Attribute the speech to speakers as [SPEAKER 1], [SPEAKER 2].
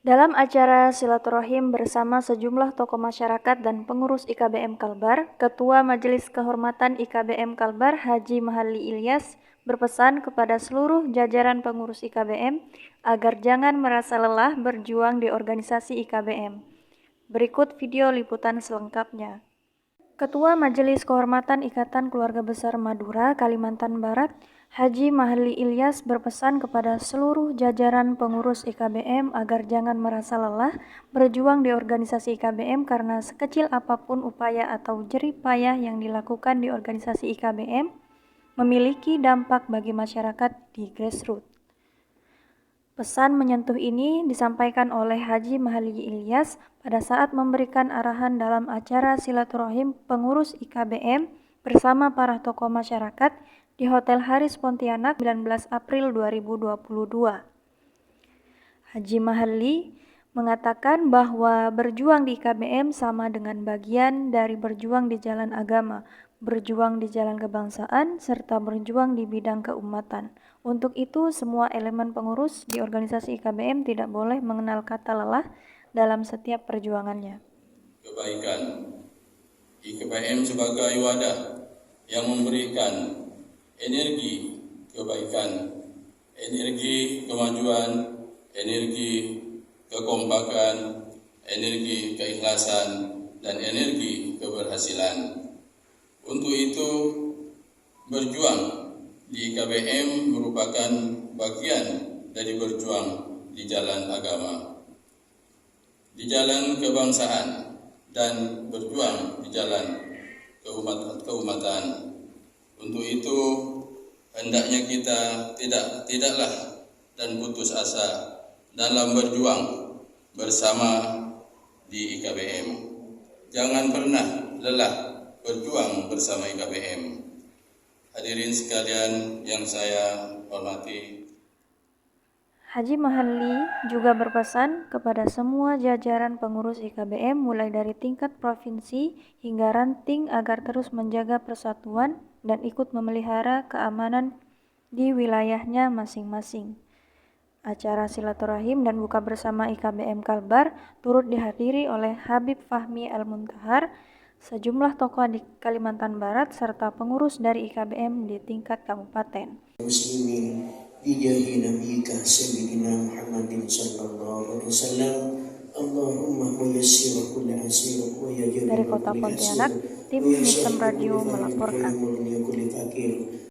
[SPEAKER 1] Dalam acara silaturahim bersama sejumlah tokoh masyarakat dan pengurus IKBM Kalbar, Ketua Majelis Kehormatan IKBM Kalbar Haji Mahalli Ilyas berpesan kepada seluruh jajaran pengurus IKBM agar jangan merasa lelah berjuang di organisasi IKBM. Berikut video liputan selengkapnya. Ketua Majelis Kehormatan Ikatan Keluarga Besar Madura, Kalimantan Barat, Haji Mahalli Ilyas berpesan kepada seluruh jajaran pengurus IKBM agar jangan merasa lelah berjuang di organisasi IKBM karena sekecil apapun upaya atau jerih payah yang dilakukan di organisasi IKBM memiliki dampak bagi masyarakat di grassroots. Pesan menyentuh ini disampaikan oleh Haji Mahalli Ilyas pada saat memberikan arahan dalam acara silaturahim pengurus IKBM bersama para tokoh masyarakat di Hotel Haris Pontianak 19 April 2022. Haji Mahalli mengatakan bahwa berjuang di IKBM sama dengan bagian dari berjuang di jalan agama, berjuang di jalan kebangsaan, serta berjuang di bidang keumatan. Untuk itu, semua elemen pengurus di organisasi IKBM tidak boleh mengenal kata lelah dalam setiap perjuangannya.
[SPEAKER 2] Kebaikan IKBM sebagai wadah yang memberikan energi kebaikan, energi kemajuan, energi kekompakan, energi keikhlasan, dan energi keberhasilan. Untuk itu, berjuang di IKBM merupakan bagian dari berjuang di jalan agama, di jalan kebangsaan, dan berjuang di jalan keumatan. Untuk itu, hendaknya kita tidaklah dan putus asa dalam berjuang bersama di IKBM. Jangan pernah lelah berjuang bersama IKBM. Hadirin sekalian yang saya hormati,
[SPEAKER 1] Haji Mahalli juga berpesan kepada semua jajaran pengurus IKBM mulai dari tingkat provinsi hingga ranting agar terus menjaga persatuan dan ikut memelihara keamanan di wilayahnya masing-masing. Acara silaturahim dan buka bersama IKBM Kalbar turut dihadiri oleh Habib Fahmi Al-Muntahar, sejumlah tokoh di Kalimantan Barat, serta pengurus dari IKBM di tingkat kabupaten.
[SPEAKER 3] Muslimin bijahi nabiyika sayyidina Muhammadin sallallahu alaihi wasallam. Allahumma muyassir kulli asir wa yajid
[SPEAKER 1] Dari Kota Pontianak, tim Mixem Radio melaporkan.